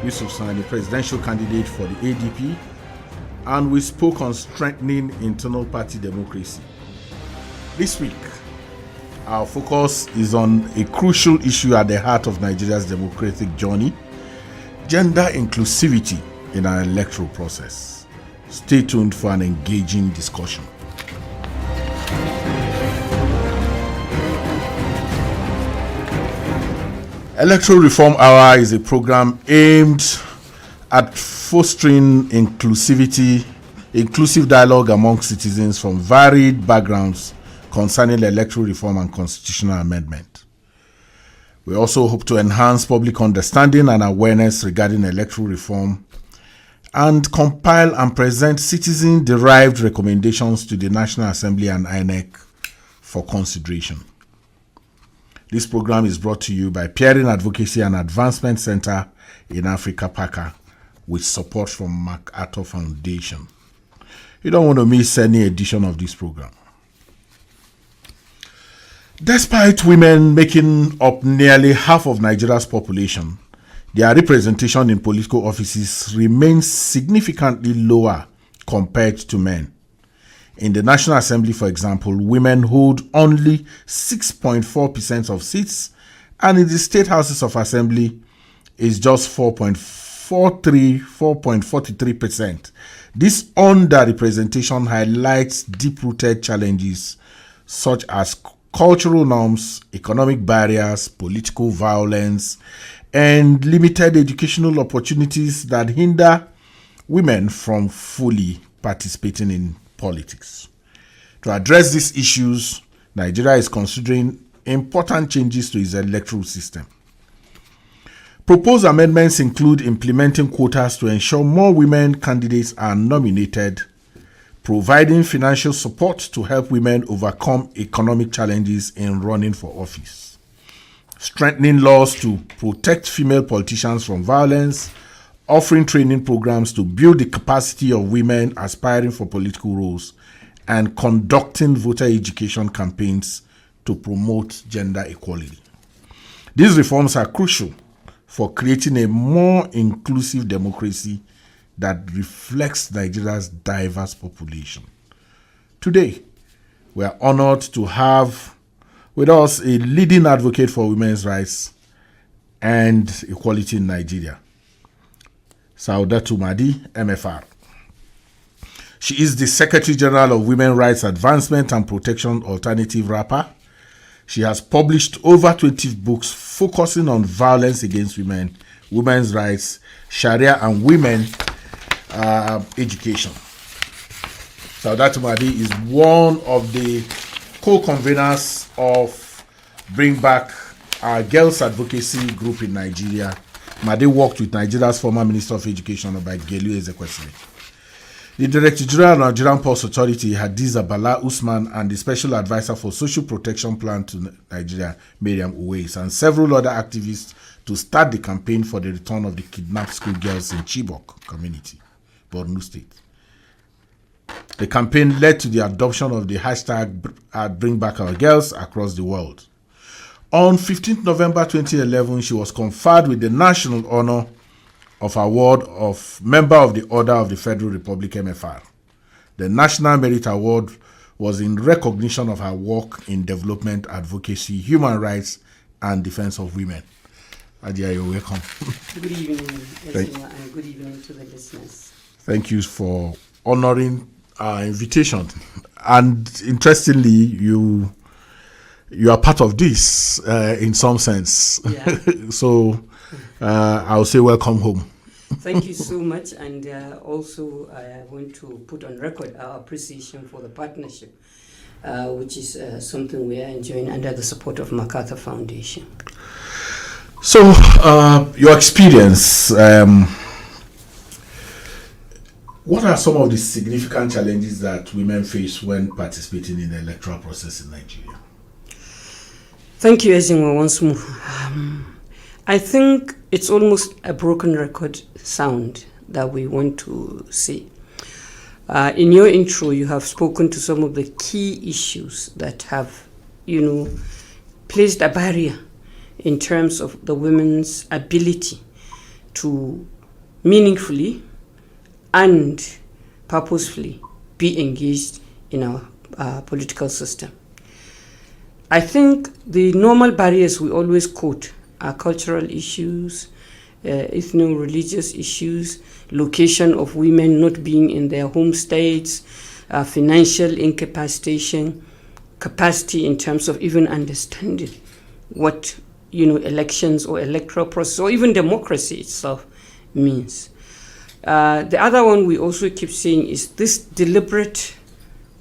Yusuf Sani, presidential candidate for the ADP, and we spoke on strengthening internal party democracy. This week, our focus is on a crucial issue at the heart of Nigeria's democratic journey: gender inclusivity in our electoral process. Stay tuned for an engaging discussion. Electoral Reform Hour is a program aimed at fostering inclusive dialogue among citizens from varied backgrounds concerning electoral reform and constitutional amendment. We also hope to enhance public understanding and awareness regarding electoral reform and compile and present citizen-derived recommendations to the National Assembly and INEC for consideration. This program is brought to you by Peering Advocacy and Advancement Center in Africa, PACA, with support from MacArthur Foundation. You don't want to miss any edition of this program. Despite women making up nearly half of Nigeria's population, their representation in political offices remains significantly lower compared to men. In the National Assembly, for example, women hold only 6.4% of seats, and in the state houses of assembly is just 4.43%. This underrepresentation highlights deep-rooted challenges such as cultural norms, economic barriers, political violence, and limited educational opportunities that hinder women from fully participating in politics. To address these issues, Nigeria is considering important changes to its electoral system. Proposed amendments include implementing quotas to ensure more women candidates are nominated, providing financial support to help women overcome economic challenges in running for office, strengthening laws to protect female politicians from violence, offering training programs to build the capacity of women aspiring for political roles, and conducting voter education campaigns to promote gender equality. These reforms are crucial for creating a more inclusive democracy that reflects Nigeria's diverse population. Today, we are honored to have with us a leading advocate for women's rights and equality in Nigeria, Sadatu Mahdi, MFR. She is the Secretary General of Women's Rights Advancement and Protection Alternative WRAPA. She has published over 20 books focusing on violence against women, women's rights, Sharia, and women education. Sadatu Mahdi is one of the co-conveners of Bring Back Our Girls Advocacy Group in Nigeria. Mahdi worked with Nigeria's former Minister of Education, Gelu Ezekwesili, the Director General of Nigerian Pulse Authority, Hadiza Bala Usman, and the Special Advisor for Social Protection Plan to Nigeria, Miriam Uwais, and several other activists to start the campaign for the return of the kidnapped schoolgirls in Chibok community, Borno State. The campaign led to the adoption of the hashtag Bring Back Our Girls across the world. On 15th November 2011, she was conferred with the national honor of award of Member of the Order of the Federal Republic, MFR. The National Merit Award was in recognition of her work in development, advocacy, human rights, and defense of women. Hajiya, you're welcome. Good evening, everyone, and good evening to the listeners. Thank you for honoring our invitation. And interestingly, you are part of this in some sense. Yeah. So I'll say welcome home. Thank you so much. And also I want to put on record our appreciation for the partnership, which is something we are enjoying under the support of MacArthur Foundation. So your experience, what are some of the significant challenges that women face when participating in the electoral process in Nigeria? Thank you, Ezinwa, once more. I think it's almost a broken record sound that we want to see. In your intro, you have spoken to some of the key issues that have, placed a barrier in terms of the women's ability to meaningfully and purposefully be engaged in our political system. I think the normal barriers we always quote are cultural issues, ethno-religious issues, location of women not being in their home states, financial incapacitation, capacity in terms of even understanding what elections or electoral process or even democracy itself means. The other one we also keep saying is this deliberate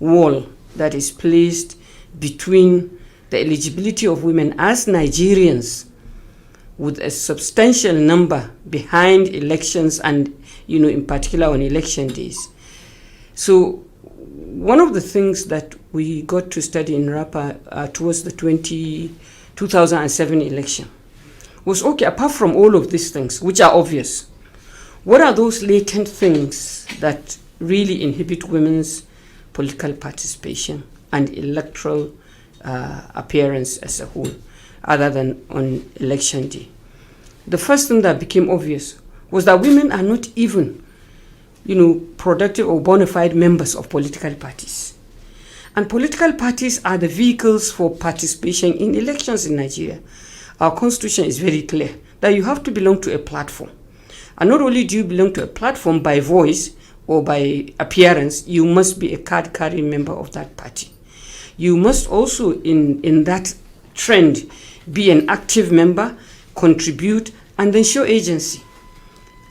wall that is placed between the eligibility of women as Nigerians with a substantial number behind elections and, in particular on election days. So one of the things that we got to study in WRAPA towards the 2007 election was, okay, apart from all of these things, which are obvious, what are those latent things that really inhibit women's political participation and electoral appearance as a whole, other than on election day? The first thing that became obvious was that women are not even, productive or bona fide members of political parties. And political parties are the vehicles for participation in elections in Nigeria. Our constitution is very clear that you have to belong to a platform. And not only do you belong to a platform by voice or by appearance, you must be a card-carrying member of that party. You must also, in that trend, be an active member, contribute, and then show agency.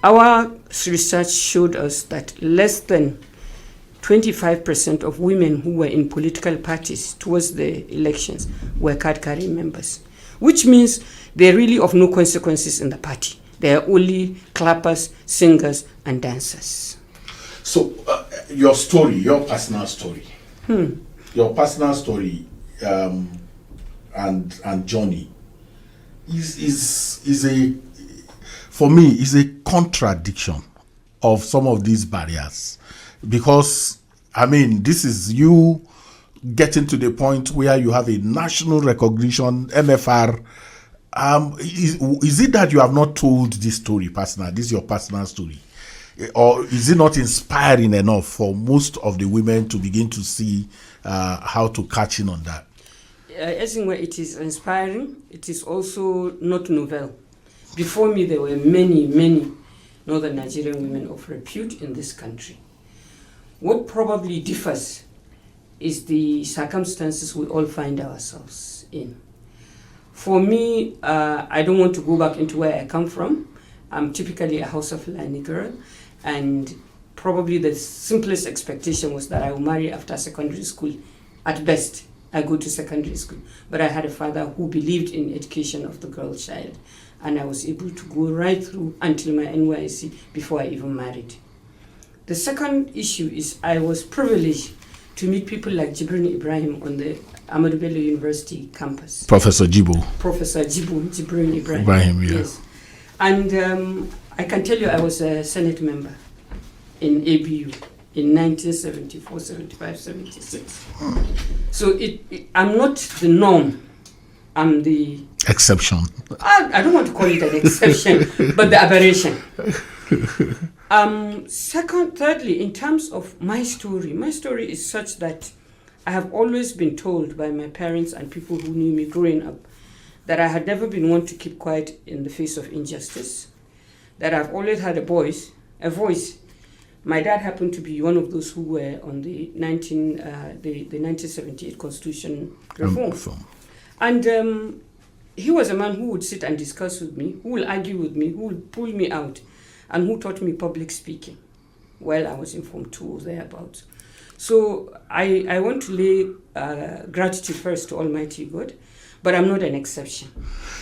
Our research showed us that less than 25% of women who were in political parties towards the elections were card-carrying members, which means they're really of no consequences in the party. They are only clappers, singers, and dancers. So your personal story, and journey is a, for me, is a contradiction of some of these barriers, because this is you getting to the point where you have a national recognition, MFR. Is it that you have not told this story personal? This is your personal story, or is it not inspiring enough for most of the women to begin to see how to catch in on that? I think it is inspiring. It is also not novel. Before me, there were many, many northern Nigerian women of repute in this country. What probably differs is the circumstances we all find ourselves in. For me, I don't want to go back into where I come from. I'm typically a House of Fulani girl, and probably the simplest expectation was that I would marry after secondary school. At best, I go to secondary school. But I had a father who believed in education of the girl child, and I was able to go right through until my NYSC before I even married. The second issue is I was privileged to meet people like Jibril Ibrahim on the Ahmadu Bello University campus. Professor Jibril Ibrahim. Ibrahim, yeah. Yes. And I can tell you I was a Senate member in ABU in 1974, 75, 76. So I'm not the norm. I'm the exception. I don't want to call it an exception, but the aberration. Thirdly, in terms of my story is such that I have always been told by my parents and people who knew me growing up that I had never been one to keep quiet in the face of injustice, that I've always had a voice. My dad happened to be one of those who were on the 1978 Constitution reform. And he was a man who would sit and discuss with me, who will argue with me, who will pull me out, and who taught me public speaking while I was in Form 2 or thereabouts. So I want to lay gratitude first to Almighty God, but I'm not an exception.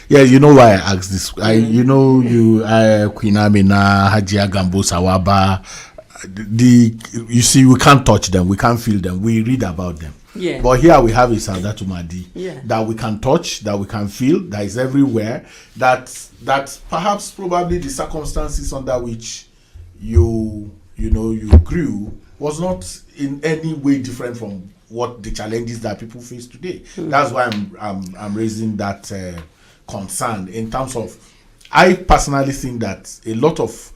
Yeah, you know why I asked this. Queen Amina, Hajiya, Gambo, Sawaba. You see, we can't touch them, we can't feel them, we read about them. Yeah. But here we have a Sadatu Mahdi that we can touch, that we can feel, that is everywhere. That perhaps probably the circumstances under which you grew was not in any way different from what the challenges that people face today. That's why I'm raising that concern in terms of, I personally think that a lot of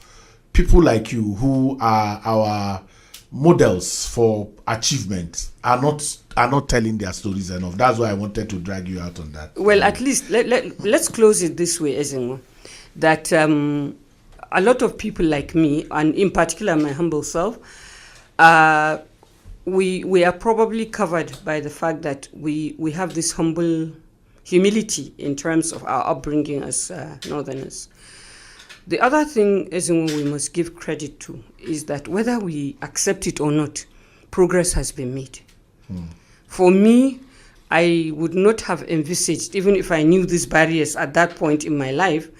people like you, who are our models for achievement, are not telling their stories enough. That's why I wanted to drag you out on that. Well, at least let's close it this way, Ezingo, that a lot of people like me, and in particular my humble self, we are probably covered by the fact that we have this humility in terms of our upbringing as Northerners. The other thing, Ezingo, we must give credit to is that whether we accept it or not, progress has been made. For me, I would not have envisaged, even if I knew these barriers at that point in my life,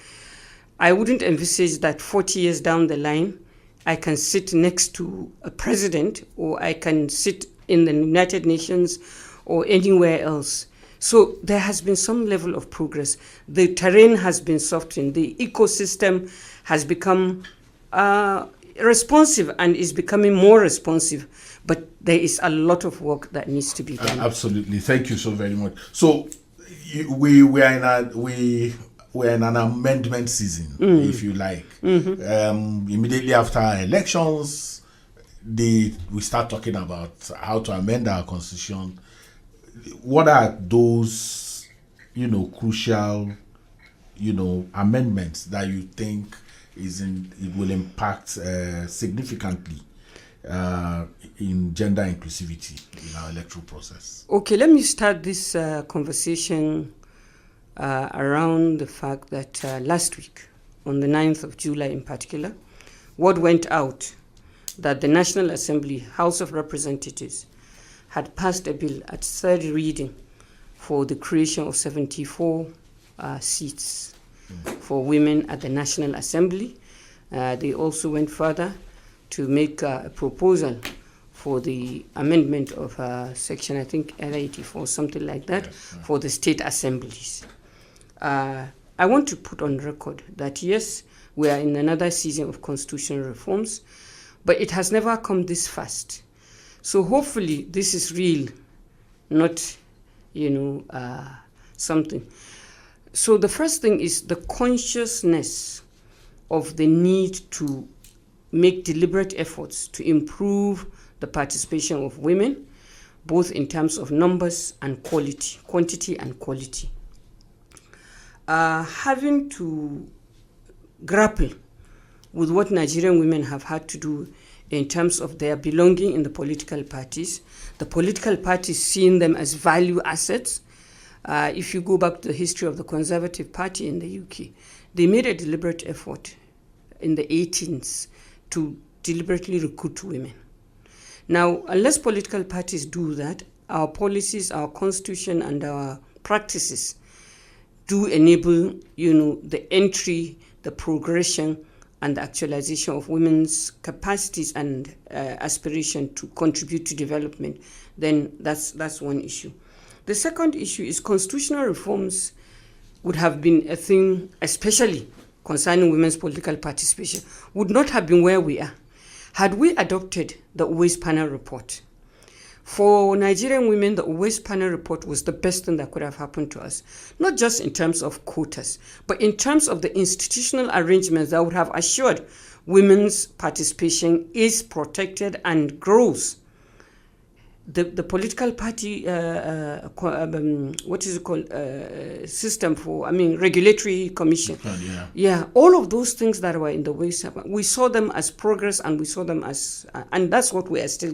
I wouldn't envisage that 40 years down the line, I can sit next to a president, or I can sit in the United Nations or anywhere else. So there has been some level of progress. The terrain has been softened. The ecosystem has become responsive and is becoming more responsive. But there is a lot of work that needs to be done. Absolutely. Thank you so very much. So we're in an amendment season, if you like. Immediately after elections, we start talking about how to amend our constitution. What are those, crucial, amendments that you think it will impact significantly in gender inclusivity in our electoral process? Okay, let me start this conversation around the fact that last week, on the 9th of July in particular, word went out that the National Assembly, House of Representatives, had passed a bill at third reading for the creation of 74 seats for women at the National Assembly. They also went further to make a proposal for the amendment of section, I think, L84, something like that, for the state assemblies. I want to put on record that, yes, we are in another season of constitutional reforms, but it has never come this fast. So hopefully this is real, not, something. So the first thing is the consciousness of the need to make deliberate efforts to improve the participation of women, both in terms of numbers and quality, quantity and quality. Having to grapple with what Nigerian women have had to do in terms of their belonging in the political parties seeing them as value assets. If you go back to the history of the Conservative Party in the UK, they made a deliberate effort in the 18s to deliberately recruit women. Now, unless political parties do that, our policies, our constitution, and our practices do enable, the entry, the progression, and the actualization of women's capacities and aspiration to contribute to development, then that's one issue. The second issue is constitutional reforms would have been a thing, especially concerning women's political participation, would not have been where we are had we adopted the Uwais panel report. For Nigerian women, the Uwais panel report was the best thing that could have happened to us, not just in terms of quotas, but in terms of the institutional arrangements that would have assured women's participation is protected and grows. The political party, system for, regulatory commission. All of those things that were in the way, we saw them as progress, and we saw them as, and that's what we are still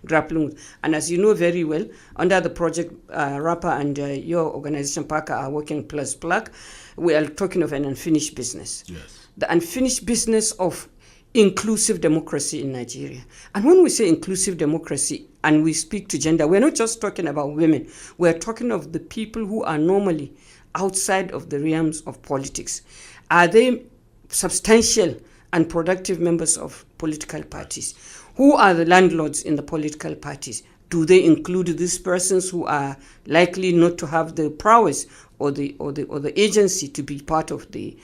grappling with. And as you know very well, under the project WRAPA and your organization, Parker, are working plus plug, we are talking of an unfinished business. Yes. The unfinished business of inclusive democracy in Nigeria. And when we say inclusive democracy and we speak to gender, we're not just talking about women. We're talking of the people who are normally outside of the realms of politics. Are they substantial and productive members of political parties? Who are the landlords in the political parties? Do they include these persons who are likely not to have the prowess or the agency to be part of the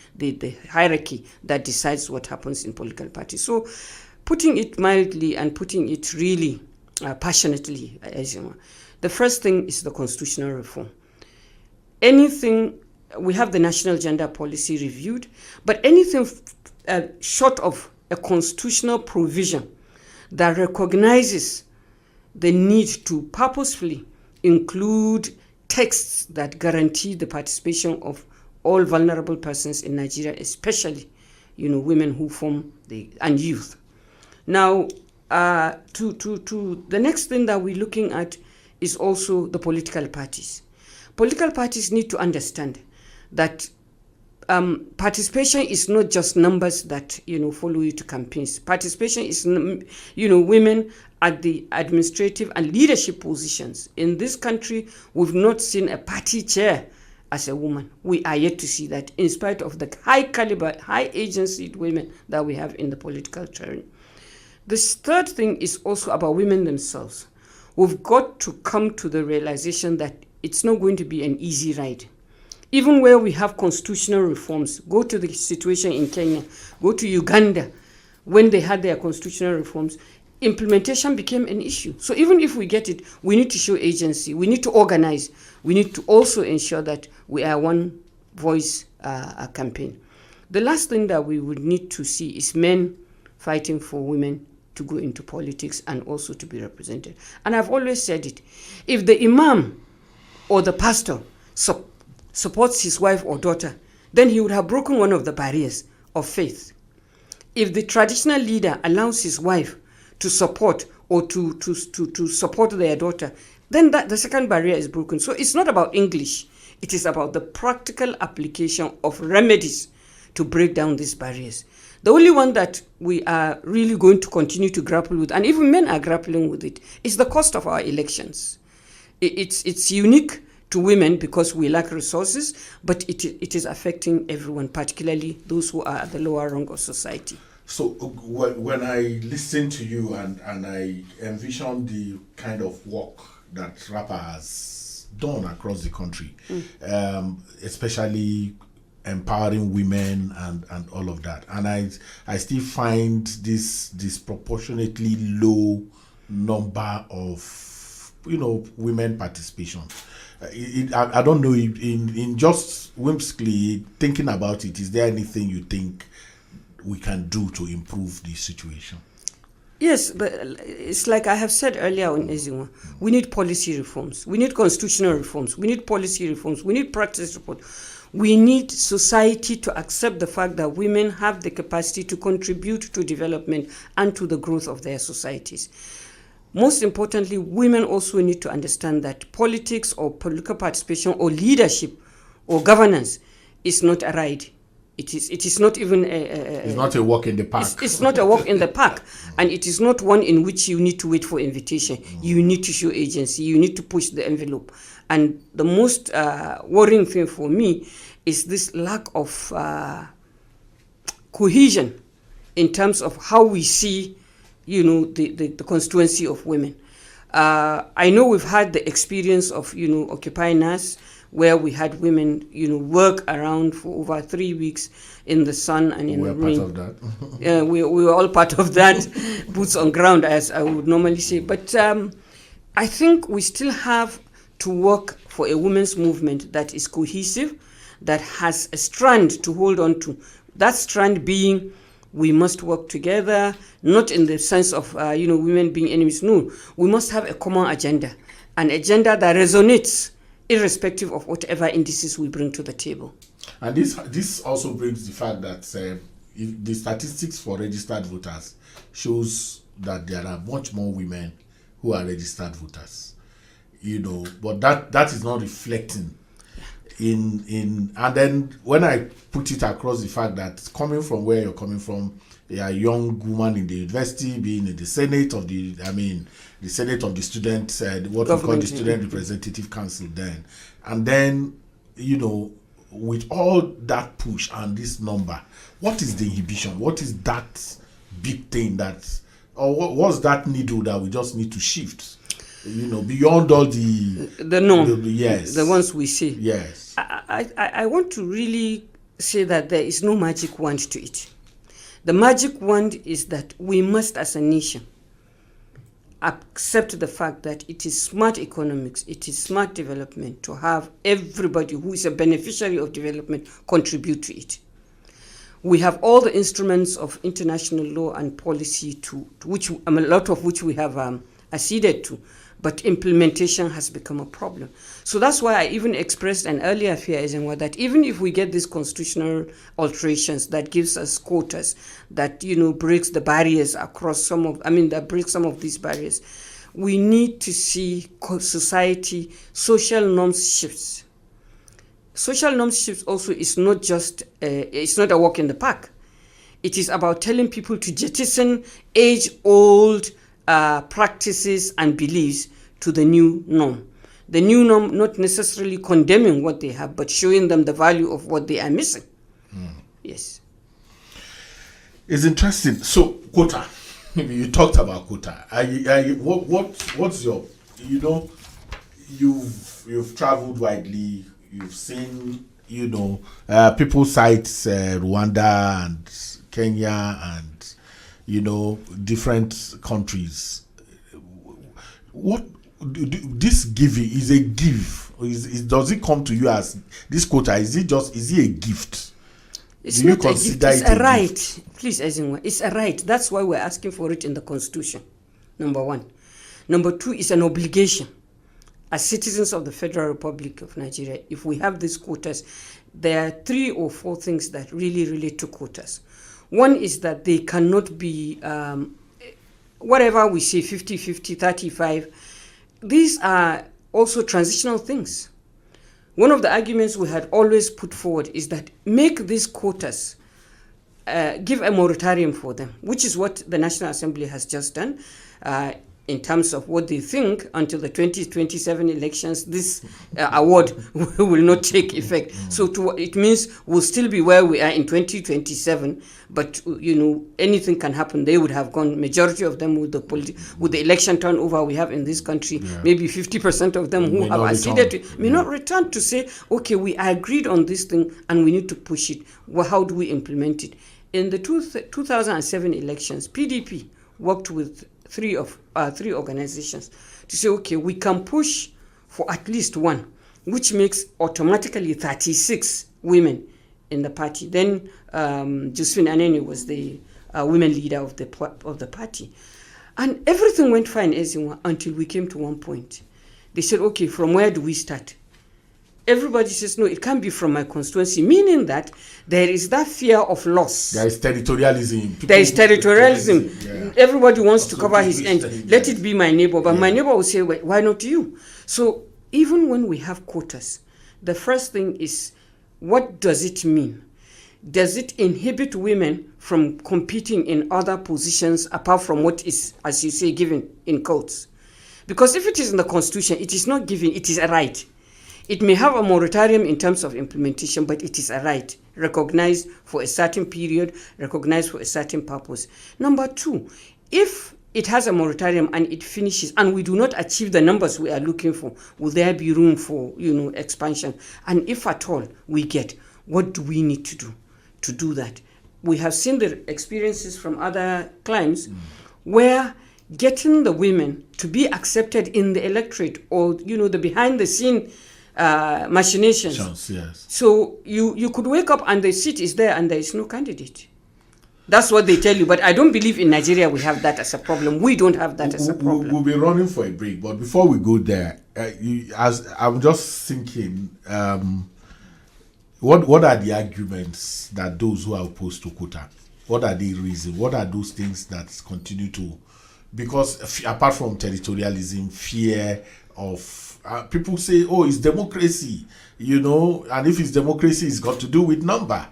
hierarchy that decides what happens in political parties? So, putting it mildly and putting it really passionately, the first thing is the constitutional reform. We have the National Gender Policy reviewed, but anything short of a constitutional provision that recognizes the need to purposefully include texts that guarantee the participation of all vulnerable persons in Nigeria, especially, women who form and youth. Now, to the next thing that we're looking at is also the political parties. Political parties need to understand that participation is not just numbers that follow you to campaigns. Participation is women at the administrative and leadership positions. In this country, we've not seen a party chair as a woman. We are yet to see that, in spite of the high caliber, high agency women that we have in the political terrain. This third thing is also about women themselves. We've got to come to the realization that it's not going to be an easy ride. Even where we have constitutional reforms, go to the situation in Kenya, go to Uganda, when they had their constitutional reforms, implementation became an issue. So even if we get it, we need to show agency, we need to organize, we need to also ensure that we are one voice campaign. The last thing that we would need to see is men fighting for women to go into politics and also to be represented. And I've always said it, if the imam or the pastor supports his wife or daughter, then he would have broken one of the barriers of faith. If the traditional leader allows his wife to support or to support their daughter, then the second barrier is broken. So it's not about English. It is about the practical application of remedies to break down these barriers. The only one that we are really going to continue to grapple with, and even men are grappling with it, is the cost of our elections. It's unique to women because we lack resources, but it is affecting everyone, particularly those who are at the lower rung of society. So when I listen to you and I envision the kind of work that WRAPA has done across the country, especially empowering women and all of that, and I still find this disproportionately low number of women participation. I don't know, in just whimsically thinking about it, is there anything you think we can do to improve the situation? Yes, but it's like I have said earlier on, Ezinwa, we need policy reforms, we need constitutional reforms, we need policy reforms, we need practice reforms. We need society to accept the fact that women have the capacity to contribute to development and to the growth of their societies. Most importantly, women also need to understand that politics or political participation or leadership or governance is not a ride. It is not even it's not a walk in the park. It's not a walk in the park, and it is not one in which you need to wait for invitation. You need to show agency. You need to push the envelope. And the most worrying thing for me is this lack of cohesion in terms of how we see, the constituency of women. I know we've had the experience of, Occupy NAS, where we had women, work around for over 3 weeks in the sun and in the rain. We're part of that. We were all part of that, boots on ground, as I would normally say. But I think we still have to work for a women's movement that is cohesive, that has a strand to hold on to. That strand being, we must work together, not in the sense of, women being enemies. No, we must have a common agenda, an agenda that resonates irrespective of whatever indices we bring to the table. And this also brings the fact that if the statistics for registered voters shows that there are much more women who are registered voters, but that is not reflecting in and then when I put it across the fact that coming from where you're coming from, you're a young woman in the university, being in the Senate of the Senate of the students, what we call the Student Representative Council then. And then, with all that push and this number, what is the inhibition? What is that big thing or what's that needle that we just need to shift? Beyond all the norm, yes, the ones we see. Yes. I want to really say that there is no magic wand to it. The magic wand is that we must, as a nation, accept the fact that it is smart economics, it is smart development to have everybody who is a beneficiary of development contribute to it. We have all the instruments of international law and policy to which a lot of which we have acceded to, but implementation has become a problem. So that's why I even expressed an earlier fear, that even if we get these constitutional alterations that gives us quotas, that breaks the barriers across that breaks some of these barriers, we need to see society, social norms shifts. Social norms shifts also is not just, it's not a walk in the park. It is about telling people to jettison age-old practices and beliefs to the new norm. The new norm not necessarily condemning what they have, but showing them the value of what they are missing. Yes. It's interesting. So, quota. You talked about quota. What's your, you've traveled widely. You've seen, people cite Rwanda and Kenya and, different countries. What this giving is a give? Does it come to you as this quota? Is it a gift? It's not a gift. It's a right. Please, Ezinwa, it's a right. That's why we're asking for it in the Constitution. Number one. Number two, it's an obligation. As citizens of the Federal Republic of Nigeria, if we have these quotas, there are 3 or 4 things that really relate to quotas. One is that they cannot be, whatever we say, 50-50, 35. These are also transitional things. One of the arguments we had always put forward is that make these quotas, give a moratorium for them, which is what the National Assembly has just done. In terms of what they think, until the 2027 elections, this award will not take effect. So it means we'll still be where we are in 2027, but anything can happen. They would have gone, majority of them with the election turnover we have in this country, maybe 50% of them who have acceded may not return to say, okay, we agreed on this thing and we need to push it. Well, how do we implement it? In the 2007 elections, PDP worked with 3 organizations to say, okay, we can push for at least one, which makes automatically 36 women in the party. Then Josephine Aneni was the women leader of the party. And everything went fine until we came to one point. They said, okay, from where do we start? Everybody says, no, it can't be from my constituency, meaning that there is that fear of loss. There is territorialism. Yeah. Everybody wants to cover his end. Let it be my neighbor. But my neighbor will say, why not you? So even when we have quotas, the first thing is, what does it mean? Does it inhibit women from competing in other positions apart from what is, as you say, given in courts? Because if it is in the Constitution, it is not given, it is a right. It may have a moratorium in terms of implementation, but it is a right, recognized for a certain period, recognized for a certain purpose. Number 2, if it has a moratorium and it finishes and we do not achieve the numbers we are looking for, will there be room for, expansion? And if at all we get, what do we need to do that? We have seen the experiences from other climes where getting the women to be accepted in the electorate or, the behind the scene machinations. Yes. So you could wake up and the seat is there and there is no candidate. That's what they tell you. But I don't believe in Nigeria we have that as a problem. We don't have that as a problem. We'll be running for a break. But before we go there, as I'm just thinking, what are the arguments that those who are opposed to quota, what are the reasons? What are those things that continue to, because apart from territorialism, fear of, people say, oh, it's democracy, and if it's democracy, it's got to do with number,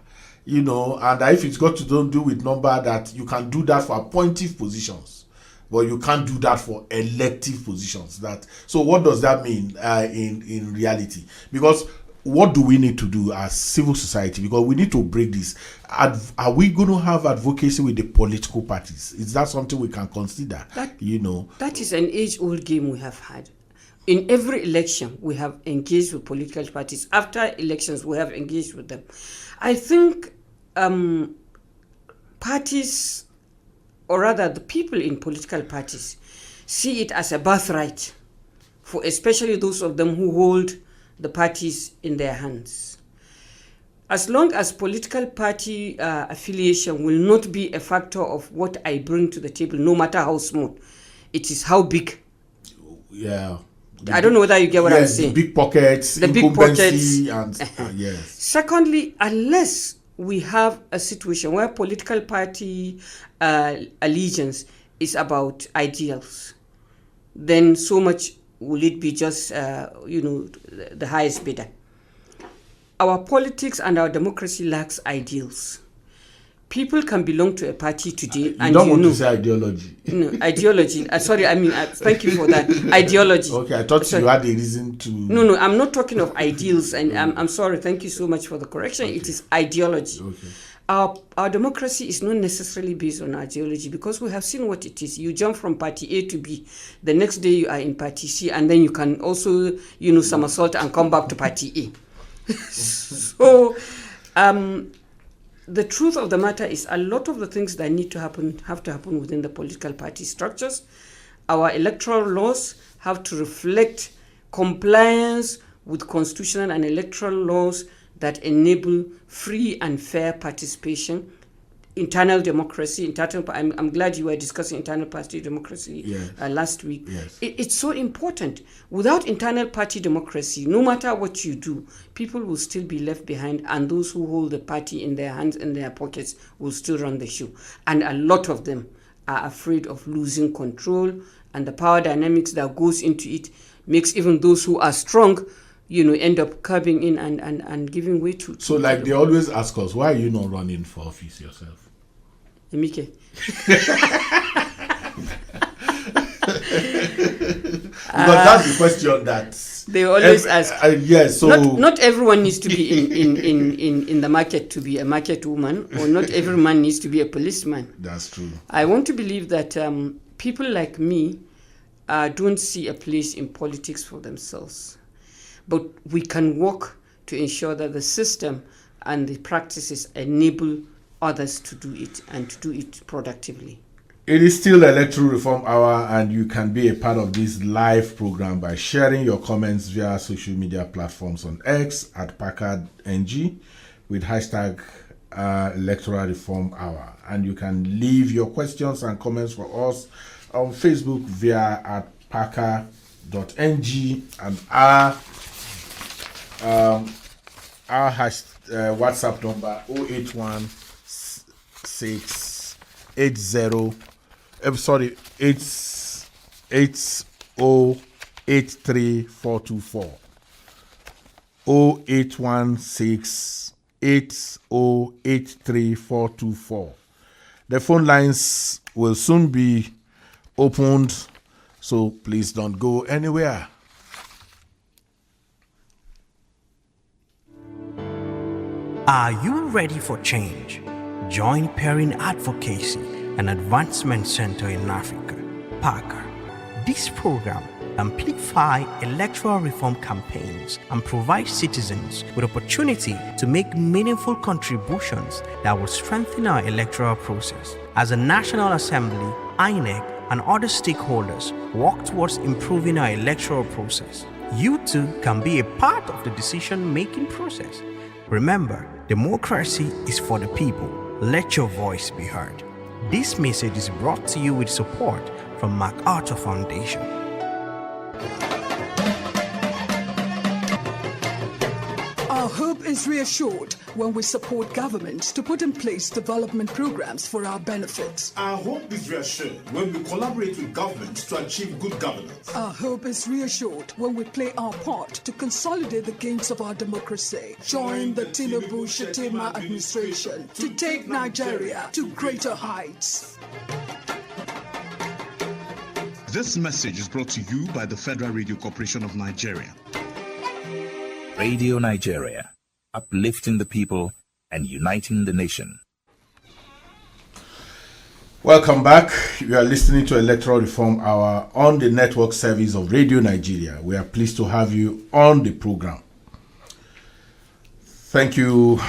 and if it's got to do with number, that you can do that for appointive positions, but you can't do that for elective positions. So what does that mean in reality? Because what do we need to do as civil society? Because we need to break this. Are we going to have advocacy with the political parties? Is that something we can consider? That is an age-old game we have had. In every election, we have engaged with political parties. After elections, we have engaged with them. I think parties, or rather the people in political parties, see it as a birthright for especially those of them who hold the parties in their hands. as long as political party affiliation will not be a factor of what I bring to the table, no matter how small, it is how big. Yeah. I don't know whether you get what I'm saying. The big pockets, the big pockets. And yes. Secondly, unless we have a situation where political party allegiance is about ideals, then so much will it be just, the highest bidder. Our politics and our democracy lacks ideals. People can belong to a party today, and don't want to say ideology. No, ideology. Thank you for that. Ideology. Okay, I thought you had a reason to. No, I'm not talking of ideals, and I'm sorry. Thank you so much for the correction. Okay. It is ideology. Okay. Our democracy is not necessarily based on ideology, because we have seen what it is. You jump from party A to B, the next day you are in party C, and then you can also, somersault and come back to party A. So, the truth of the matter is a lot of the things that need to happen have to happen within the political party structures. Our electoral laws have to reflect compliance with constitutional and electoral laws that enable free and fair participation, internal democracy. I'm glad you were discussing internal party democracy last week. Yes. It's so important. Without internal party democracy, no matter what you do, people will still be left behind, and those who hold the party in their hands, in their pockets, will still run the show. And a lot of them are afraid of losing control, and the power dynamics that goes into it makes even those who are strong, end up curbing in and giving way to. So, like they always ask us, why are you not running for office yourself? Emike. Because that's the question that they always ask. Yes, so not everyone needs to be in the market to be a market woman, or not every man needs to be a policeman. That's true. I want to believe that people like me don't see a place in politics for themselves, but we can work to ensure that the system and the practices enable others to do it, and to do it productively. It is still Electoral Reform Hour, and you can be a part of this live program by sharing your comments via social media platforms on X at @PackardNG with hashtag Electoral Reform Hour. And you can leave your questions and comments for us on Facebook via @Packard.ng, and our WhatsApp number 08168808324 08168808324. The phone lines will soon be opened, so please don't go anywhere. Are you ready for change? Join Perrin Advocacy, an advancement center in Africa, PACA. This program amplify electoral reform campaigns and provide citizens with opportunity to make meaningful contributions that will strengthen our electoral process. As a National Assembly, INEC, and other stakeholders work towards improving our electoral process, you too can be a part of the decision-making process. Remember, democracy is for the people. Let your voice be heard. This message is brought to you with support from MacArthur Foundation. Our hope is reassured when we support governments to put in place development programs for our benefit. Our hope is reassured when we collaborate with governments to achieve good governance. Our hope is reassured when we play our part to consolidate the gains of our democracy. Join the Tinubu-Shettima administration to take Nigeria to greater heights. This message is brought to you by the Federal Radio Corporation of Nigeria. Radio Nigeria, uplifting the people and uniting the nation. Welcome back. You are listening to Electoral Reform Hour on the network service of Radio Nigeria. We are pleased to have you on the program. Thank you,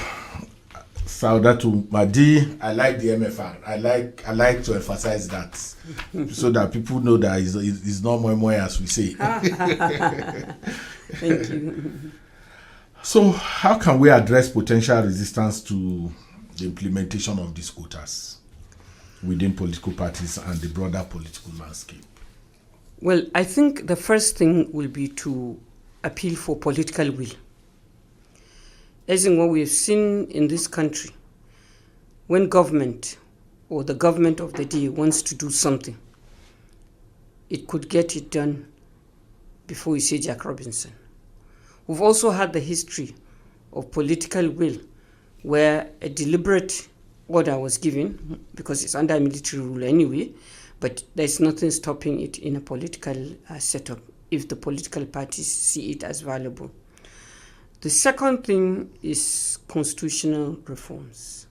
Sadatu, Mahdi. I like the MFR. I like to emphasize that so that people know that it's not more as we say. Thank you. So, how can we address potential resistance to the implementation of these quotas within political parties and the broader political landscape? Well, I think the first thing will be to appeal for political will. As in what we've seen in this country, when government or the government of the day wants to do something, it could get it done before you say Jack Robinson. We've also had the history of political will where a deliberate order was given, because it's under military rule anyway, but there's nothing stopping it in a political setup if the political parties see it as valuable. The second thing is constitutional reforms.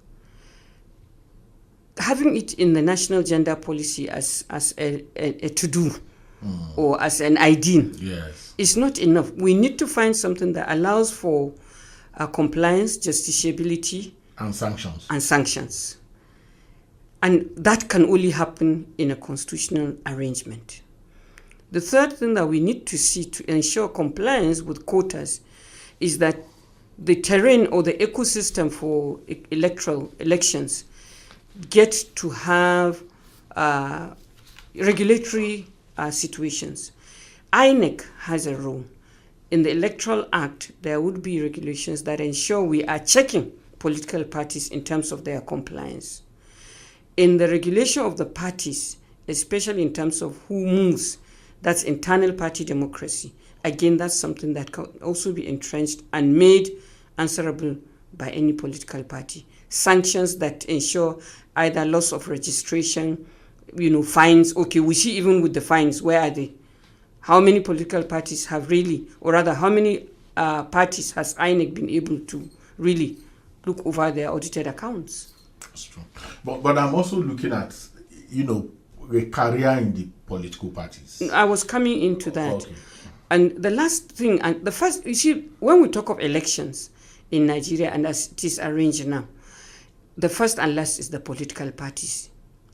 Having it in the national gender policy as a to-do or as an ideal is not enough. We need to find something that allows for compliance, justiciability, and sanctions. And that can only happen in a constitutional arrangement. The third thing that we need to see to ensure compliance with quotas is that the terrain or the ecosystem for elections get to have regulatory situations. INEC has a role. In the Electoral Act, there would be regulations that ensure we are checking political parties in terms of their compliance. In the regulation of the parties, especially in terms of who moves, that's internal party democracy. Again, that's something that can also be entrenched and made answerable by any political party. Sanctions that ensure either loss of registration, fines. Okay, we see even with the fines, where are they? How many political parties have really, or rather, how many parties has INEC been able to really look over their audited accounts? That's true. But I'm also looking at, a career in the political parties. I was coming into that. Okay. And the last thing, and the first, you see, when we talk of elections in Nigeria and as it is arranged now, the first and last is the political parties.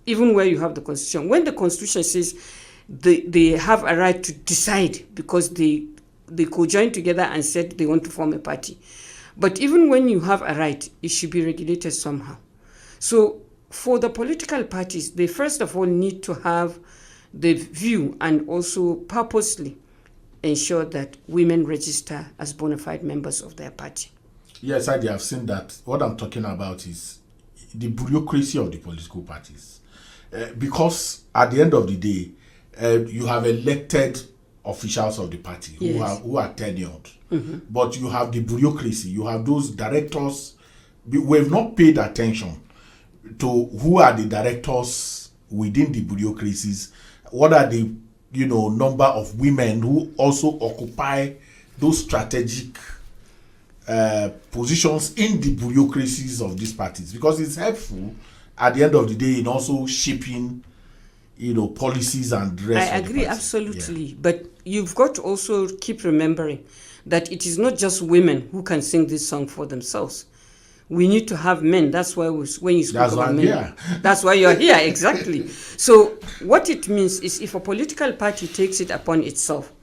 Even where you have the constitution. When the constitution says they have a right to decide because they co-joined together and said they want to form a party. But even when you have a right, it should be regulated somehow. So for the political parties, they first of all need to have the view and also purposely ensure that women register as bona fide members of their party. Yes, I have seen that. What I'm talking about is the bureaucracy of the political parties. Because at the end of the day, you have elected officials of the party who are tenured. Mm-hmm. But you have the bureaucracy. You have those directors. We've not paid attention to who are the directors within the bureaucracies. What are the number of women who also occupy those strategic positions in the bureaucracies of these parties? Because it's helpful at the end of the day in also shaping policies and rest. I agree absolutely. Yeah. But you've got to also keep remembering that it is not just women who can sing this song for themselves. We need to have men. That's why when you speak about men, that's why you're here, exactly. So what it means is if a political party takes it upon itself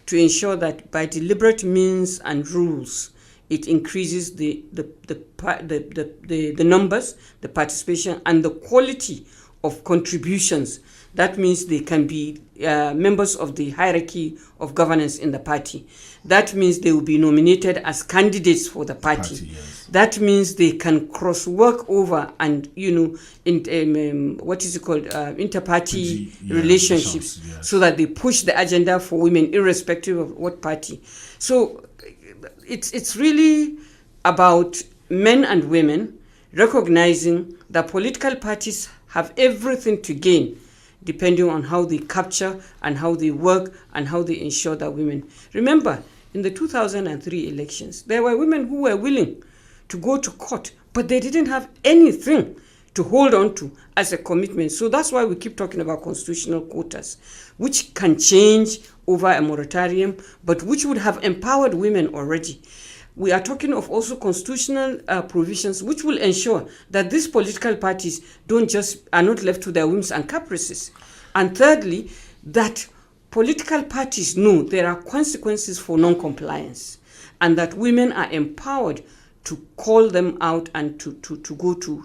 to ensure that by deliberate means and rules, it increases the numbers, the participation, and the quality of contributions. That means they can be members of the hierarchy of governance in the party. That means they will be nominated as candidates for the party. Yes. That means they can cross-work over and, inter-party relationships, yes, so that they push the agenda for women irrespective of what party. So it's really about men and women recognizing that political parties have everything to gain depending on how they capture and how they work and how they ensure that women. Remember, in the 2003 elections, there were women who were willing to go to court, but they didn't have anything to hold on to as a commitment. So that's why we keep talking about constitutional quotas, which can change over a moratorium, but which would have empowered women already. We are talking of also constitutional provisions which will ensure that these political parties are not left to their whims and caprices. And thirdly, that political parties know there are consequences for non-compliance. and that women are empowered to call them out and to go to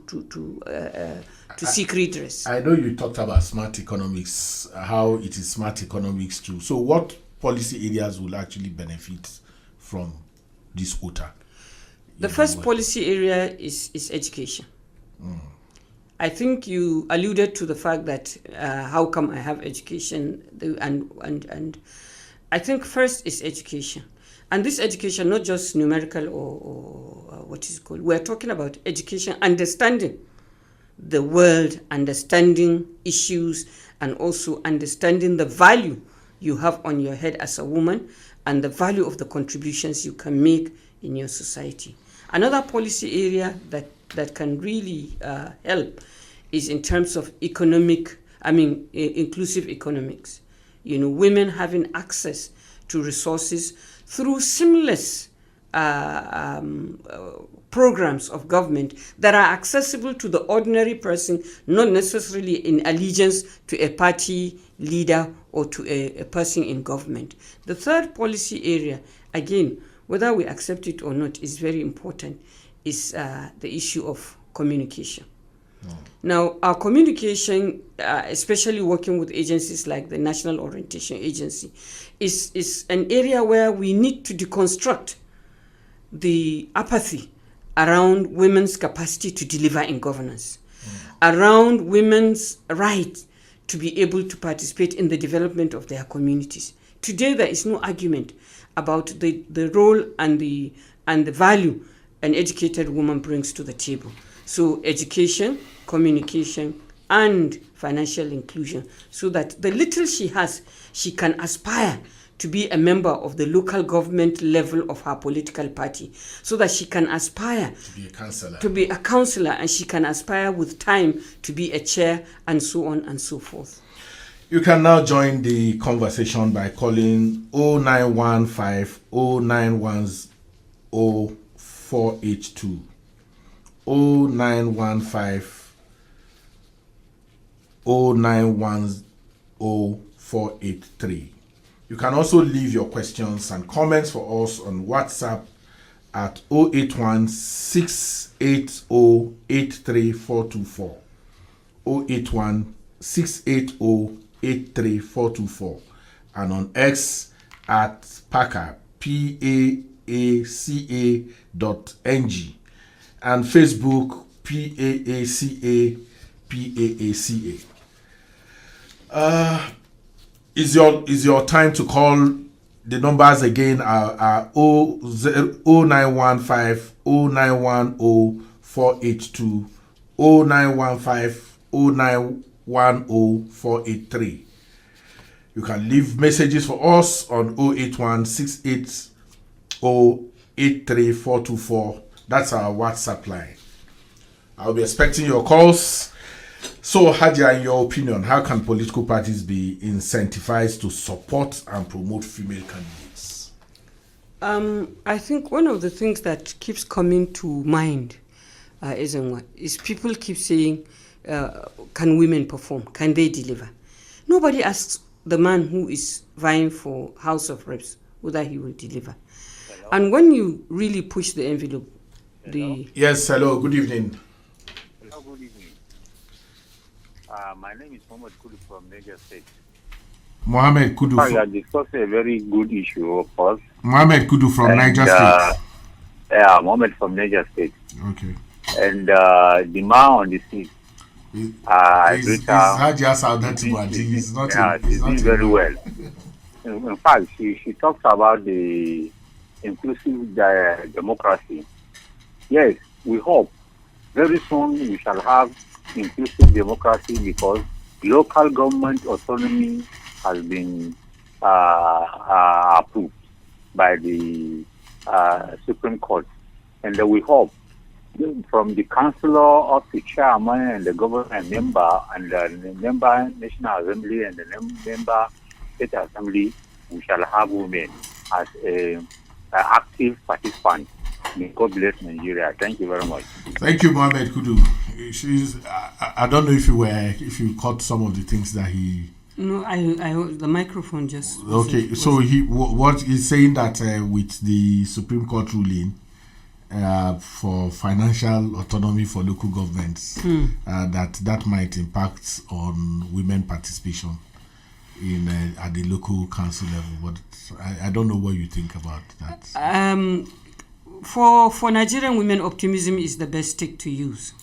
seek redress. I know you talked about smart economics, how it is smart economics too. So what policy areas will actually benefit from this quota? The first policy area is education. I think you alluded to the fact that how come I have education, and I think first is education. And this education, not just numerical or what is it called, we're talking about education, understanding the world, understanding issues, and also understanding the value you have on your head as a woman and the value of the contributions you can make in your society. Another policy area that can really help is in terms of inclusive economics. Women having access to resources through seamless programs of government that are accessible to the ordinary person, not necessarily in allegiance to a party leader or to a person in government. The third policy area, again, whether we accept it or not, is very important, is the issue of communication. Now, our communication, especially working with agencies like the National Orientation Agency, is an area where we need to deconstruct the apathy around women's capacity to deliver in governance, around women's right to be able to participate in the development of their communities. Today, there is no argument about the role and the value an educated woman brings to the table. So education, communication, and financial inclusion, so that the little she has, she can aspire to be a member of the local government level of her political party, so that she can aspire to be a councillor, and she can aspire with time to be a chair, and so on and so forth. You can now join the conversation by calling 0915 0910 482. 0915 0910 483. You can also leave your questions and comments for us on WhatsApp at 081 680 83424. 081 680 83424, and on X at Packer PAACA.ng, and Facebook PAACA. Is your time to call? The numbers again are 0915 0910 482, 0915 0910 483. You can leave messages for us on 081 680 83424. That's our WhatsApp line. I'll be expecting your calls. So, Hajiya, in your opinion, how can political parties be incentivized to support and promote female candidates? I think one of the things that keeps coming to mind is people keep saying, can women perform? Can they deliver? Nobody asks the man who is vying for House of Reps whether he will deliver. Hello? And when you really push the envelope, Yes, hello, good evening. Hello, good evening. My name is Mohammed Kudu from Niger State. Mohammed Kudu. You are discussing a very good issue, of course. Mohammed Kudu from Niger State. Yeah, Mohammed from Niger State. Okay. And the man on the seat. He's Hajiya Sadatu, but he's not. She's doing very well. In fact, she talks about the inclusive democracy. Yes, we hope very soon we shall have inclusive democracy, because local government autonomy has been approved by the Supreme Court, and we hope from the councillor up to chairman and the government member and the member National Assembly and the member State Assembly, we shall have women as an active participant. May God bless Nigeria. Thank you very much. Thank you, Mohammed Kudu. I don't know if you caught some of the things that he No, the microphone just. Okay, so what he's saying that with the Supreme Court ruling for financial autonomy for local governments, that might impact on women participation in at the local council level. But I don't know what you think about that. For Nigerian women, optimism is the best stick to use.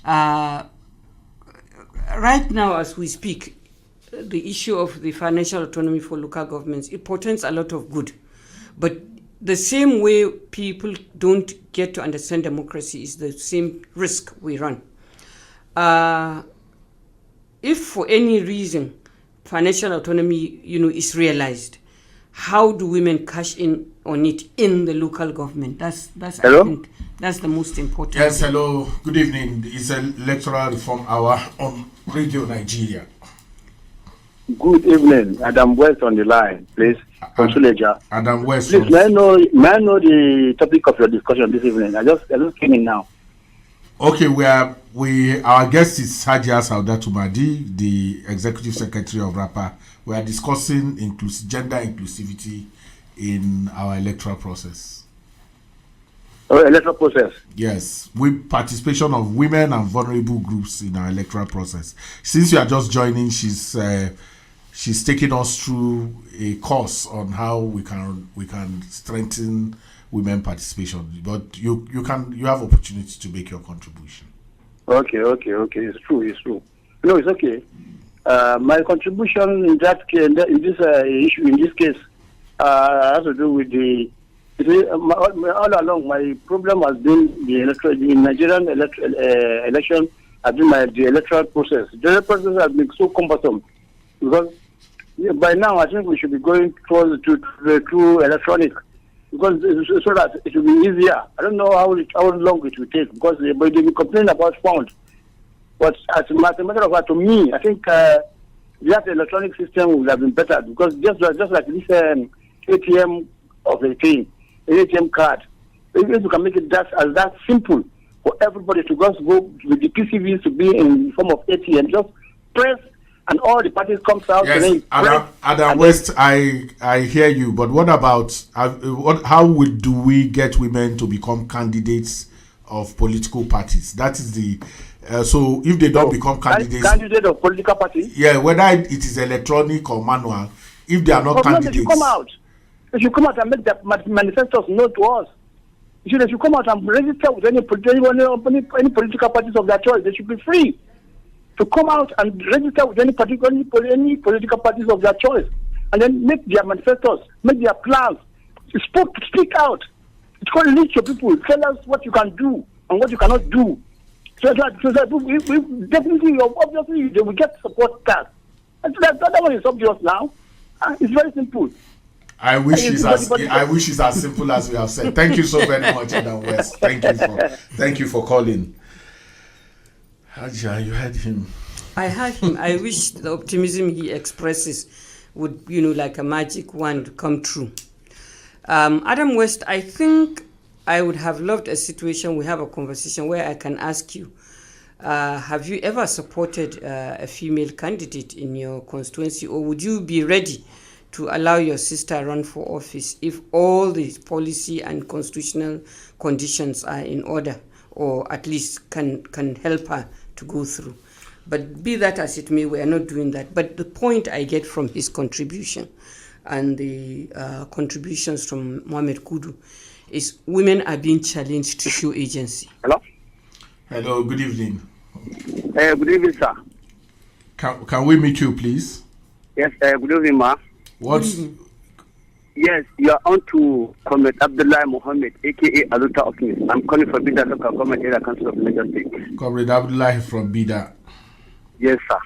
Right now, as we speak, the issue of the financial autonomy for local governments, it portends a lot of good. But the same way people don't get to understand democracy is the same risk we run. If for any reason financial autonomy, is realized, how do women cash in on it in the local government? That's hello? I think that's the most important. Yes, hello. Good evening. It's Electoral Reform Hour on Radio Nigeria. Good evening. Adam West on the line, please. Adam West. Please, may I know the topic of your discussion this evening? I just came in now. Okay, our guest is Hajiya Sadatu Mahdi, the Executive Secretary of WRAPA. We are discussing gender inclusivity in our electoral process. Oh, electoral process. Yes, with participation of women and vulnerable groups in our electoral process. Since you are just joining, she's taking us through a course on how we can strengthen women participation. But you have opportunity to make your contribution. Okay. It's true. No, it's okay. My contribution in that case, in this issue, in this case, has to do with all along. My problem has been the Nigerian election has been the electoral process. The electoral process has been so cumbersome because by now I think we should be going through electronic because so that it will be easier. I don't know how long it will take because they will complain about fund. But as a matter of fact, to me, I think that electronic system would have been better because just like this ATM of a thing, an ATM card, if you can make it that simple for everybody to just go with the PCVs to be in the form of ATM, just press and all the parties comes out. Yes, Adam West, I hear you, but what about how do we get women to become candidates of political parties? That is the so if they don't become candidate of political party, whether it is electronic or manual, if they are not candidates, they should come out and make the manifestos known to us. They should come out and register with any political parties of their choice. They should be free to come out and register with any political parties of their choice, and then make their manifestos, make their plans, speak out. It's going to reach your people. Tell us what you can do and what you cannot do. So that we definitely, obviously, they will get support card. And that one is obvious now. It's very simple. I wish it's as simple as we have said. Thank you so very much, Adam West. Thank you for calling. Hajiya, you heard him. I heard him. I wish the optimism he expresses would, like a magic wand, come true. Adam West, I think I would have loved a situation, we have a conversation where I can ask you, have you ever supported a female candidate in your constituency, or would you be ready to allow your sister run for office if all the policy and constitutional conditions are in order, or at least can help her to go through? But be that as it may, we are not doing that. But the point I get from his contribution and the contributions from Mohamed Kudu is women are being challenged to show agency. Hello, good evening. Good evening, sir. Can we meet you, please? Yes, good evening, ma. Yes, you are on to Comrade Abdullah Mohammed, a.k.a. Aluta Optimist. I'm calling for Bida Local Government Area Council of Lagos State. Comrade Abdullah from Bida. Yes, sir.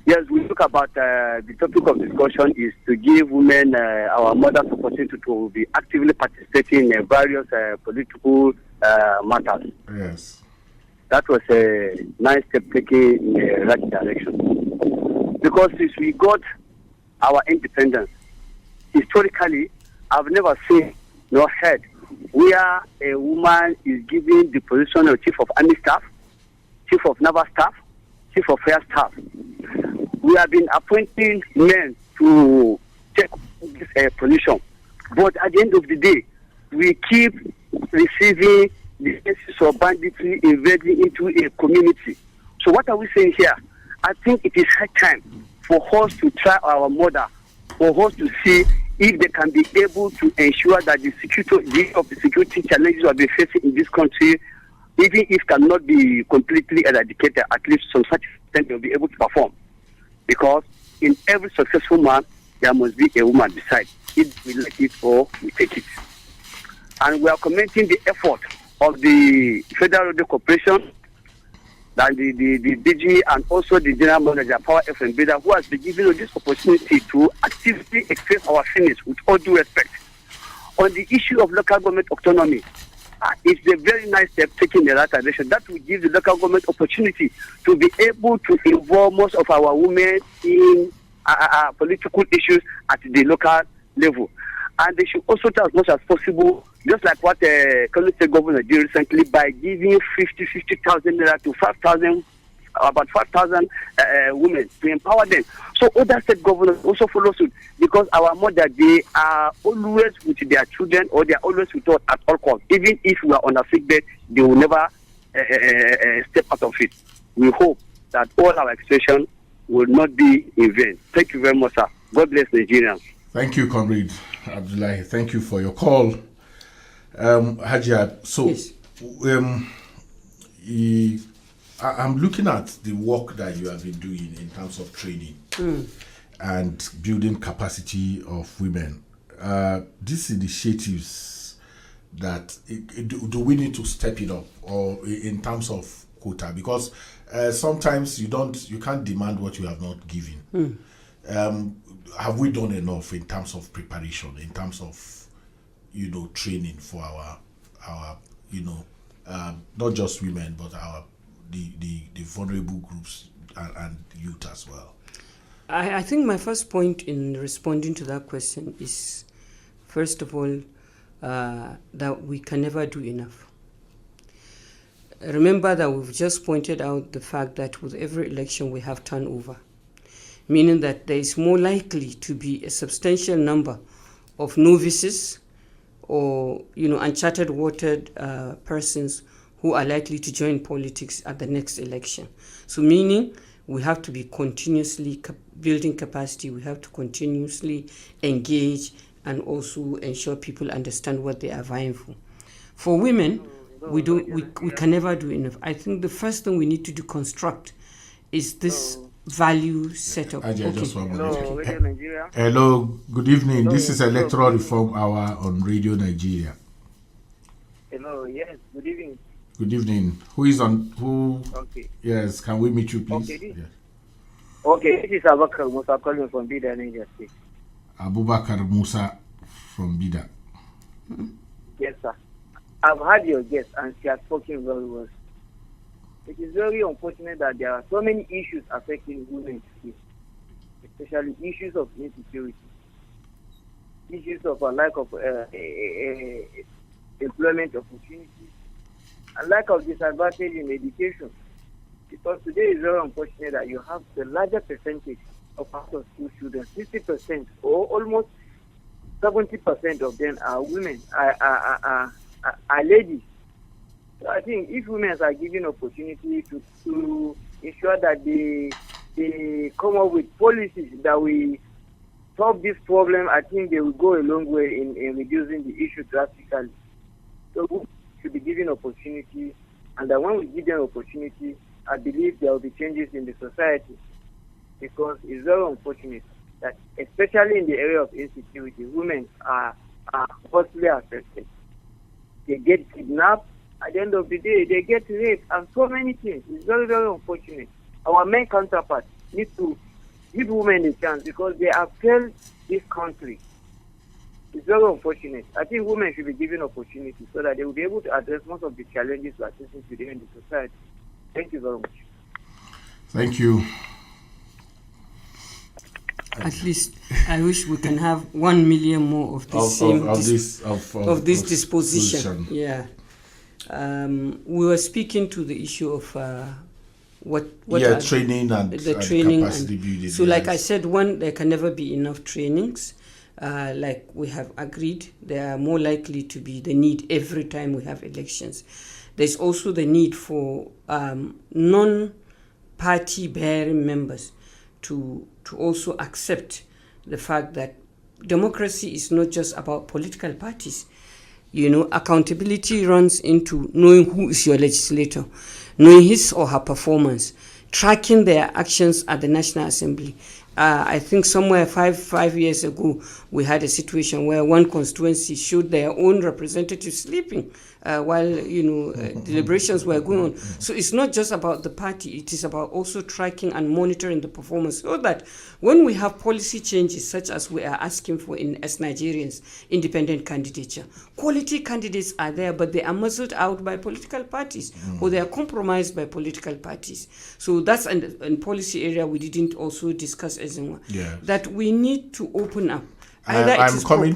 Yes, we talk about the topic of discussion is to give women, our mothers, opportunity to be actively participating in various political matters. Yes. That was a nice step taken in the right direction. Because since we got our independence, historically, I've never seen nor heard where a woman is given the position of Chief of Army Staff, Chief of Naval Staff, Chief of Air Staff. we have been appointing men to take this position. But at the end of the day, we keep receiving the cases of banditry invading into a community. So what are we saying here? I think it is high time for us to try our mother, for us to see if they can be able to ensure that the security challenges we have been facing in this country, even if cannot be completely eradicated, at least some such extent they will be able to perform. Because in every successful man, there must be a woman beside. If we like it or we take it. And we are commenting the effort of the Federal Radio Corporation, and the DG, and also the General Manager, Power FM Bida, who has been given us this opportunity to actively express our feelings with all due respect. On the issue of local government autonomy, it's a very nice step taken in the right direction. That will give the local government opportunity to be able to involve most of our women in political issues at the local level. And they should also try as much as possible, just like what Kano State Governor did recently, by giving 50,000 naira to 5,000, about 5,000 women to empower them. So other state governors also follow suit, because our mother, they are always with their children, or they are always with us at all costs. Even if we are on a sick bed, they will never step out of it. We hope that all our expression will not be in vain. Thank you very much, sir. God bless Nigeria. Thank you, Comrade Abdullahi. Thank you for your call. Hajiya, so yes. I'm looking at the work that you have been doing in terms of training and building capacity of women. These initiatives, that do we need to step it up, or in terms of quota? Because sometimes you can't demand what you have not given. Have we done enough in terms of preparation, in terms of training for our not just women, but the vulnerable groups and youth as well? I think my first point in responding to that question is, first of all, that we can never do enough. Remember that we've just pointed out the fact that with every election we have turnover, meaning that there is more likely to be a substantial number of novices or uncharted watered persons who are likely to join politics at the next election. So meaning we have to be continuously building capacity, we have to continuously engage and also ensure people understand what they are vying for. For women, we can never do enough. I think the first thing we need to construct is this value setup. Just one minute. Hello, good evening. This is Electoral Reform Hour on Radio Nigeria. Hello, yes, good evening. Good evening. Who is on? Who? Okay. Yes, can we meet you, please? Okay, this is Abubakar Musa calling from Bida, Niger State. Abubakar Musa from Bida. Yes, sir. I've heard your guest and she has spoken very well. It is very unfortunate that there are so many issues affecting women today, especially issues of insecurity, issues of a lack of employment opportunities, and lack of disadvantage in education. Because today is very unfortunate that you have the larger percentage of after school children, 60% or almost 70% of them are women, are ladies. So I think if women are given opportunity to ensure that they come up with policies that will solve this problem, I think they will go a long way in reducing the issue drastically. So we should be given opportunity, and that when we give them opportunity, I believe there will be changes in the society. Because it's very unfortunate that, especially in the area of insecurity, women are mostly affected. They get kidnapped. At the end of the day, they get raped and so many things. It's very, very unfortunate. Our men counterparts need to give women a chance because they have failed this country. It's very unfortunate. I think women should be given opportunity so that they will be able to address most of the challenges we are facing today in the society. Thank you very much. Thank you. At least I wish we can have 1 million more of this this disposition. Yeah. We were speaking to the issue of what yeah, are training and the and training capacity building. so like I yes. said, one, there can never be enough trainings. Like we have agreed, there are more likely to be the need every time we have elections. There's also the need for non-party bearing members to also accept the fact that democracy is not just about political parties. You know, accountability runs into knowing who is your legislator, knowing his or her performance, tracking their actions at the National Assembly. I think somewhere five years ago, we had a situation where one constituency showed their own representative sleeping while, deliberations were going on. So it's not just about the party, it is about also tracking and monitoring the performance, so that when we have policy changes such as we are asking for as Nigerians, independent candidature, quality candidates are there, but they are muzzled out by political parties or they are compromised by political parties. So that's an policy area we didn't also discuss as in that we need to open up. I'm coming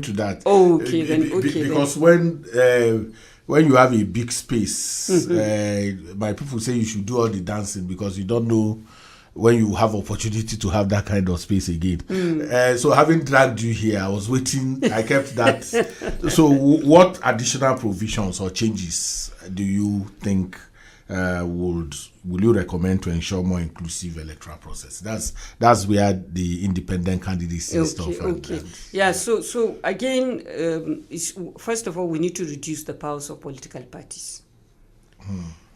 to that. Oh, okay, then okay. Because when you have a big space, my people say you should do all the dancing because you don't know when you have opportunity to have that kind of space again. So having dragged you here, I was waiting. I kept that. So what additional provisions or changes do you think will you recommend to ensure more inclusive electoral process? That's where the independent candidates and stuff. Yeah. So again, first of all, we need to reduce the powers of political parties.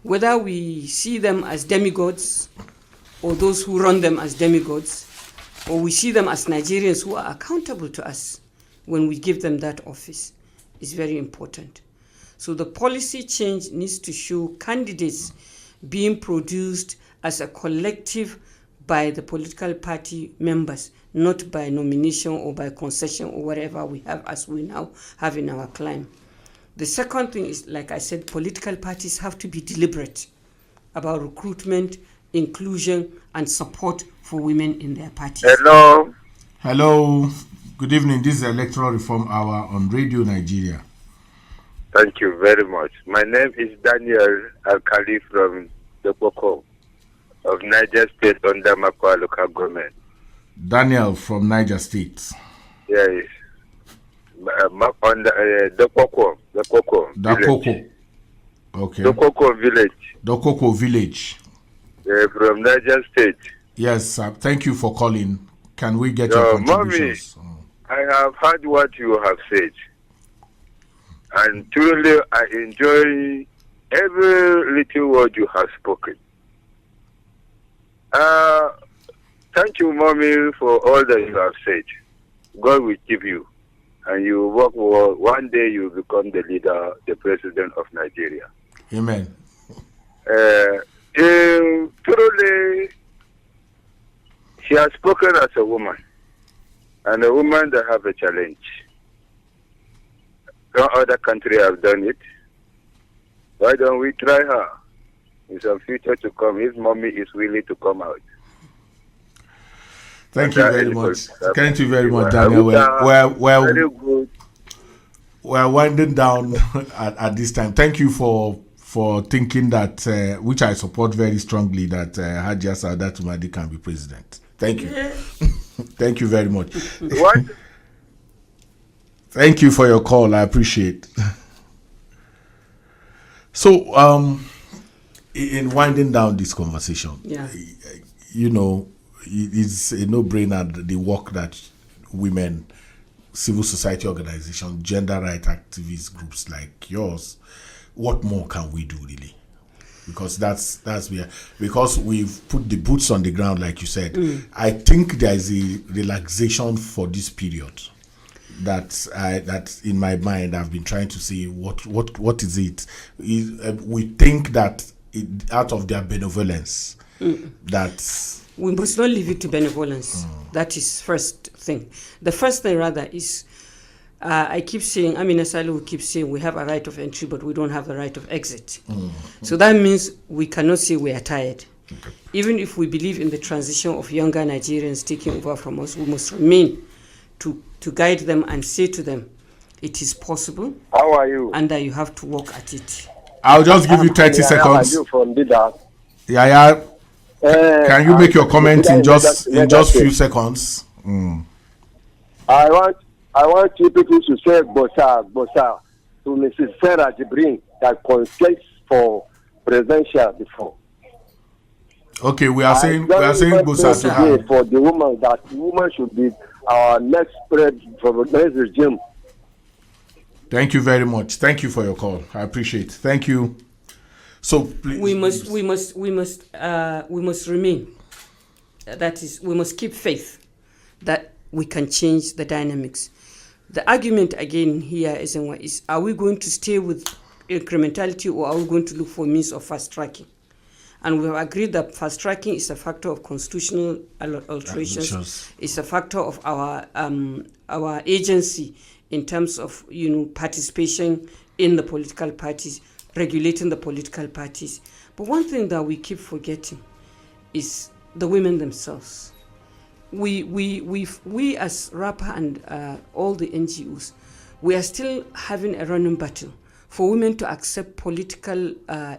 Whether we see them as demigods, or those who run them as demigods, or we see them as Nigerians who are accountable to us when we give them that office, is very important. So the policy change needs to show candidates being produced as a collective by the political party members, not by nomination or by concession or whatever we have as we now have in our climb. The second thing is, like I said, political parties have to be deliberate about recruitment, inclusion, and support for women in their parties. Hello. Good evening. This is Electoral Reform Hour on Radio Nigeria. Thank you very much. My name is Daniel Alkali from the Boko of Niger State under Makwa local government. Daniel from Niger State. Yes. On the Boko. Okay. Dokoko village. From Niger State. Yes, thank you for calling. Can we get your contributions? Mommy, I have heard what you have said. And truly, I enjoy every little word you have spoken. Thank you, Mommy, for all that you have said. God will give you. And you work well. One day you become the leader, the president of Nigeria. Amen. Truly, she has spoken as a woman. And a woman that have a challenge. No other country have done it. Why don't we try her? In some future to come, his mommy is willing to come out. Thank you very much. Thank you very much, Daniel. Very good. We're winding down at this time. Thank you for thinking that, which I support very strongly, that Hajiya Sadatu Mahdi can be president. Thank you. Thank you very much. What? Thank you for your call. I appreciate. So, in winding down this conversation, it's a no-brainer, the work that women, civil society organizations, gender rights activist groups like yours, what more can we do really? Because that's where, because we've put the boots on the ground, like you said. I think there is a relaxation for this period. That in my mind I've been trying to see what is it? We think that out of their benevolence, that we must not leave it to benevolence. That is first thing. The first thing rather is, I keep saying, Amina Salu keeps saying we have a right of entry, but we don't have a right of exit. So that means we cannot say we are tired. Okay. Even if we believe in the transition of younger Nigerians taking over from us, we must remain to guide them and say to them, it is possible. How are you? And that you have to work at it. I'll just give you 30 seconds. How are you from Bida? Yaya, can you make your comment in just few seconds? I want you people to say bossa to Mrs. Sarah Jibrin that contests for presidential before. Okay, we are saying bossa to her. For the woman, that woman should be our next spread for the next regime. Thank you very much. Thank you for your call. I appreciate it. Thank you. So please, we must remain. That is, we must keep faith that we can change the dynamics. The argument again here is are we going to stay with incrementality, or are we going to look for means of fast tracking? And we have agreed that fast tracking is a factor of constitutional alterations. It's a factor of our agency in terms of participation in the political parties, regulating the political parties. But one thing that we keep forgetting is the women themselves. We as WRAPA and all the NGOs, we are still having a running battle for women to accept political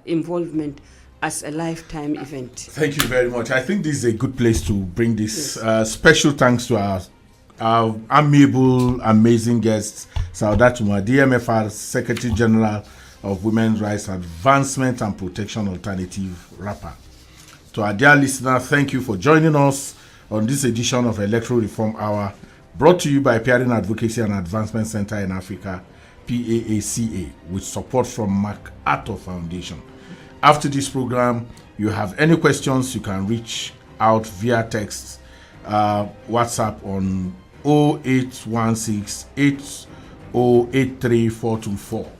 involvement as a lifetime event. Thank you very much. I think this is a good place to bring this. Yes. Special thanks to our amiable, amazing guests, Sadatu, the MFR Secretary General of Women's Rights Advancement and Protection Alternative, WRAPA. To our dear listener, thank you for joining us on this edition of Electoral Reform Hour, brought to you by Peering Advocacy and Advancement Center in Africa, PAACA, with support from MacArthur Foundation. After this program, you have any questions, you can reach out via text, WhatsApp on 0816 8083 424.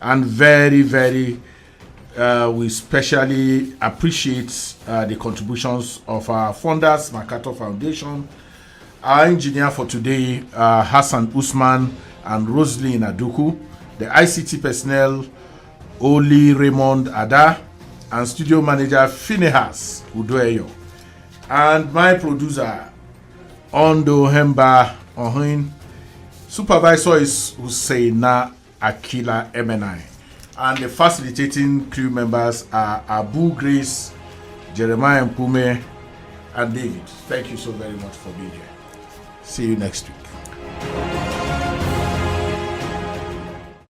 And very, very, we especially appreciate the contributions of our funders, MacArthur Foundation, our engineer for today, Hassan Usman and Rosalie Aduku, the ICT personnel, Oli Raymond Ada, and studio manager Finehas Udoeyo, and my producer Ondo Hemba Ohin. Supervisor is Husseina Akila MNI, and the facilitating crew members are Abu Grace, Jeremiah Mpume, and David. Thank you so very much for being here. See you next week.